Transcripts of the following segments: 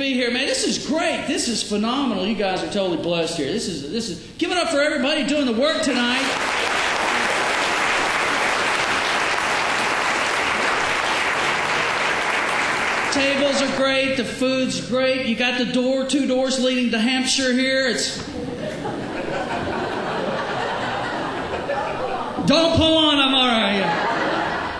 be here, man. This is great. This is phenomenal. You guys are totally blessed here. This is. Give it up for everybody doing the work tonight. Tables are great. The food's great. You got the two doors leading to Hampshire here. Don't pull on them, all right.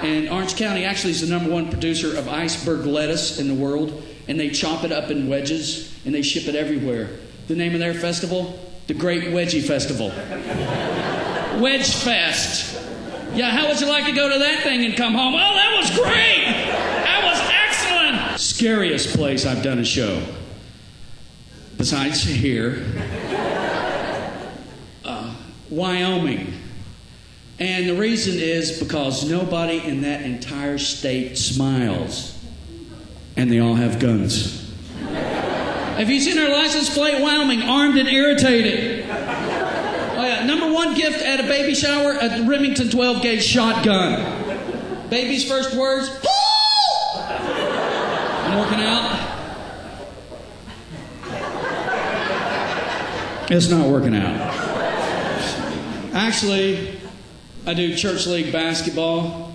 And Orange County actually is the #1 producer of iceberg lettuce in the world. And they chop it up in wedges, and they ship it everywhere. The name of their festival? The Great Wedgie Festival. Wedge Fest. Yeah, how would you like to go to that thing and come home? Oh, that was great! That was excellent! Scariest place I've done a show. Besides here. Wyoming. And the reason is because nobody in that entire state smiles. And they all have guns. Have you seen our license plate? Wyoming, armed and irritated. Oh yeah, #1 gift at a baby shower, a Remington 12-gauge shotgun. Baby's first words, "Pull!" I'm working out. It's not working out. Actually, I do church league basketball,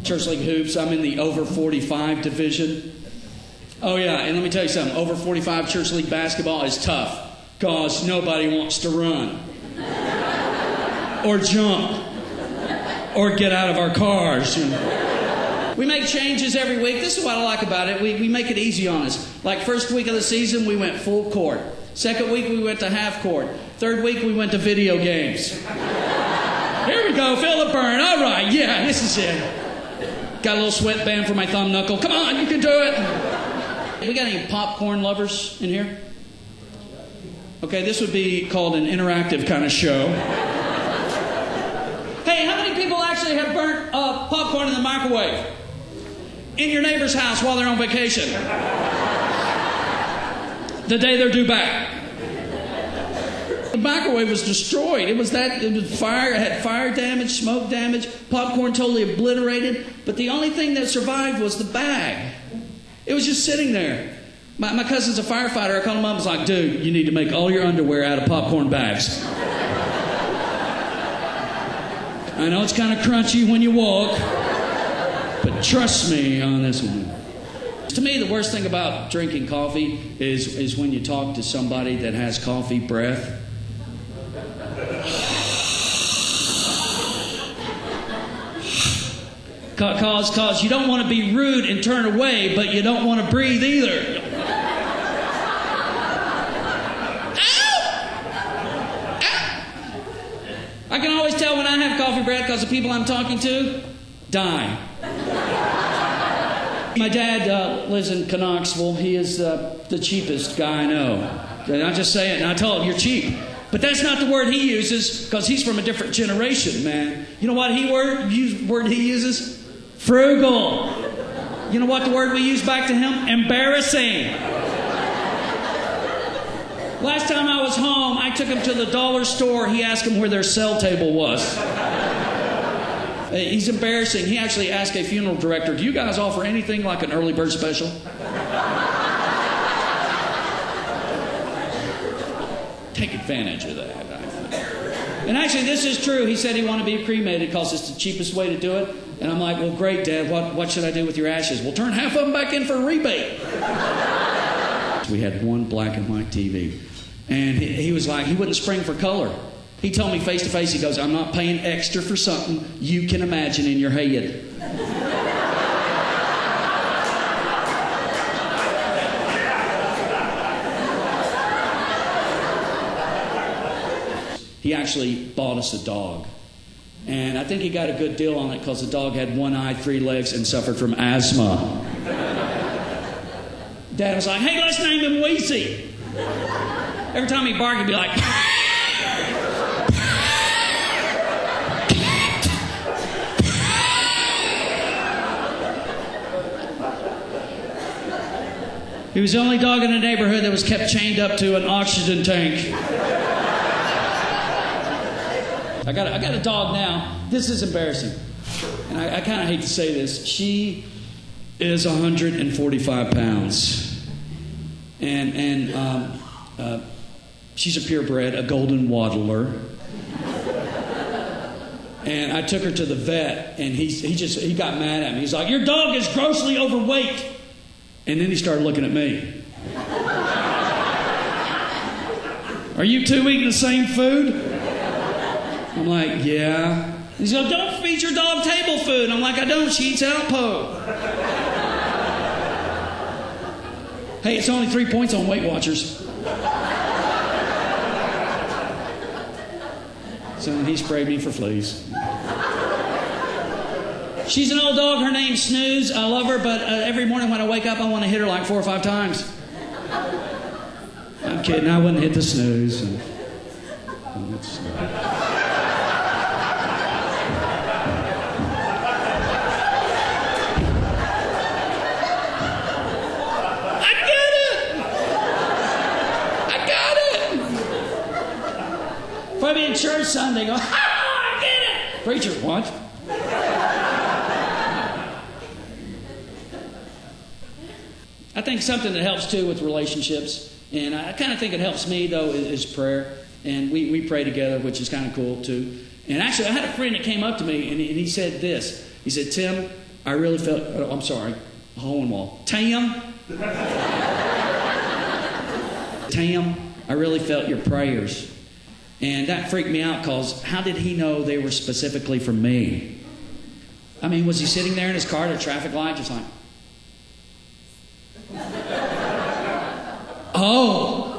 church league hoops. I'm in the over 45 division. Oh yeah, and let me tell you something. Over 45 church league basketball is tough because nobody wants to run or jump or get out of our cars. We make changes every week. This is what I like about it. We make it easy on us. Like first week of the season, we went full court. Second week, we went to half court. Third week, we went to video games. Here we go, feel the burn. All right, yeah, this is it. Got a little sweatband for my thumb knuckle. Come on, you can do it. We got any popcorn lovers in here? Okay, this would be called an interactive kind of show. Hey, how many people actually have burnt popcorn in the microwave? In your neighbor's house while they're on vacation? The day they're due back. The microwave was destroyed. It was fire. It had fire damage, smoke damage, popcorn totally obliterated. But the only thing that survived was the bag. It was just sitting there. My cousin's a firefighter. I called him up and was like, dude, you need to make all your underwear out of popcorn bags. I know it's kind of crunchy when you walk, but trust me on this one. To me, the worst thing about drinking coffee is when you talk to somebody that has coffee breath. Cause you don't want to be rude and turn away, but you don't want to breathe either. Ow! Ow! I can always tell when I have coffee breath because the people I'm talking to die. My dad lives in Knoxville. He is the cheapest guy I know. And I just say it, and I tell him, you're cheap. But that's not the word he uses because he's from a different generation, man. You know what word he uses? Frugal. You know what the word we use back to him? Embarrassing. Last time I was home, I took him to the dollar store. He asked him where their cell table was. He's embarrassing. He actually asked a funeral director, do you guys offer anything like an early bird special? Take advantage of that. And actually, this is true. He said he wanted to be cremated because it's the cheapest way to do it. And I'm like, well, great, Dad. What should I do with your ashes? We'll turn half of them back in for a rebate. We had one black and white TV. And he was like, he wouldn't spring for color. He told me face to face, he goes, I'm not paying extra for something you can imagine in your head. He actually bought us a dog. And I think he got a good deal on it because the dog had one eye, 3 legs, and suffered from asthma. Dad was like, hey, let's name him Weezy. Every time he barked, he'd be like... He was the only dog in the neighborhood that was kept chained up to an oxygen tank. I got a dog now. This is embarrassing. And I kind of hate to say this. She is 145 pounds. And she's a purebred, a golden waddler. And I took her to the vet, and he got mad at me. He's like, "Your dog is grossly overweight." And then he started looking at me. "Are you two eating the same food?" I'm like, "Yeah." He's like, "Don't feed your dog table food." I'm like, "I don't. She eats Alpo." Hey, it's only 3 points on Weight Watchers. So he sprayed me for fleas. She's an old dog. Her name's Snooze. I love her, but every morning when I wake up, I want to hit her like 4 or 5 times. I'm kidding. I wouldn't hit the snooze. If I be in church Sunday, go, "Ha, I get it!" Preacher, what? I think something that helps too with relationships, and I kind of think it helps me though, is prayer. And we pray together, which is kind of cool too. And actually, I had a friend that came up to me, and he said this. He said, "Tim, I really felt," I'm sorry, a hole in the wall. Tim, I really felt your prayers. And that freaked me out, because how did he know they were specifically for me? I mean, was he sitting there in his car at a traffic light just like, oh,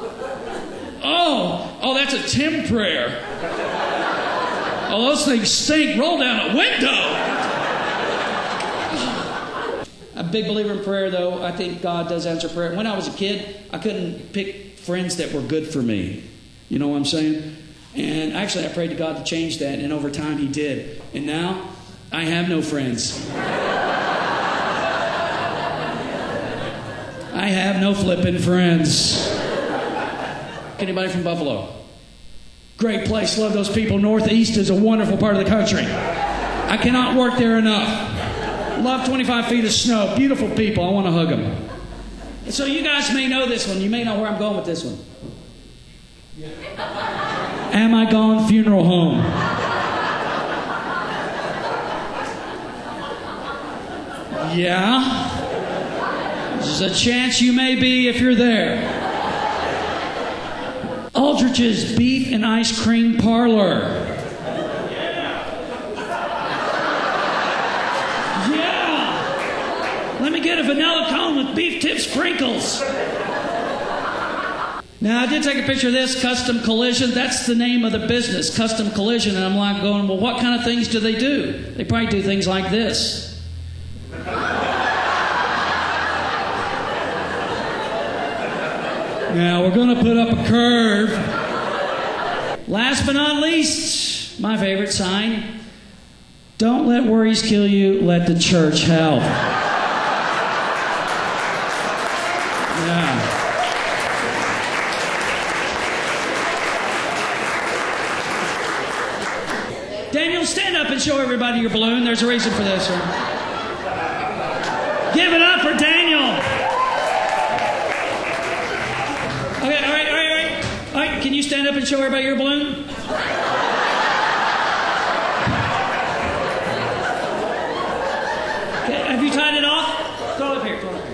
that's a Tim prayer. Oh, those things stink. Roll down a window. I'm a big believer in prayer, though. I think God does answer prayer. When I was a kid, I couldn't pick friends that were good for me. You know what I'm saying? And actually, I prayed to God to change that, and over time, He did. And now, I have no friends. I have no flippin' friends. Anybody from Buffalo? Great place. Love those people. Northeast is a wonderful part of the country. I cannot work there enough. Love 25 feet of snow. Beautiful people. I want to hug them. So you guys may know this one. You may know where I'm going with this one. Am I Gone Funeral Home? Yeah. There's a chance you may be if you're there. Aldrich's Beef and Ice Cream Parlor. Yeah. Let me get a vanilla cone with beef tip sprinkles. Now, I did take a picture of this, Custom Collision. That's the name of the business, Custom Collision. And I'm like going, well, what kind of things do they do? They probably do things like this. Now, we're going to put up a curve. Last but not least, my favorite sign. Don't let worries kill you, let the church help. Yeah. Daniel, stand up and show everybody your balloon. There's a reason for this, sir. Give it up for Daniel. Okay, all right. All right, can you stand up and show everybody your balloon? Okay, have you tied it off? Throw it up here, throw it up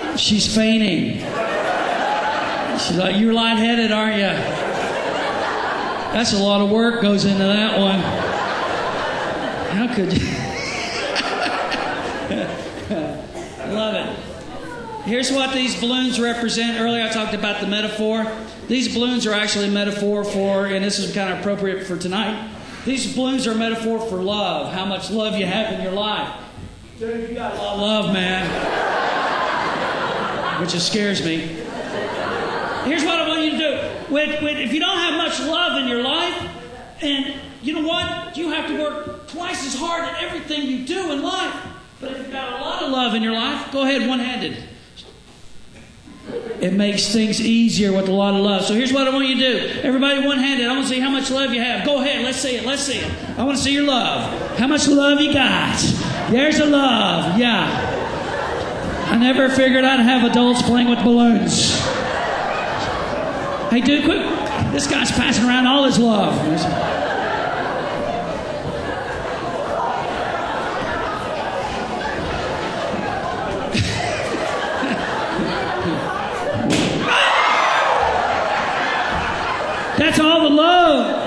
here. She's fainting. She's like, "You're lightheaded, aren't you?" That's a lot of work goes into that one. How could you? Love it. Here's what these balloons represent. Earlier I talked about the metaphor. These balloons are actually a metaphor for, and this is kind of appropriate for tonight, these balloons are a metaphor for love. How much love you have in your life. Dude, you got a lot of love, man. Which just scares me. Here's what I want you to do. If you don't have much love in your life, and you know what? You have to work twice as hard at everything you do in life. But if you've got a lot of love in your life, go ahead one-handed. It makes things easier with a lot of love. So here's what I want you to do. Everybody one-handed. I want to see how much love you have. Go ahead. Let's see it. Let's see it. I want to see your love. How much love you got? There's the love. Yeah. I never figured I'd have adults playing with balloons. Hey, dude, quick. This guy's passing around all his love. That's all the love.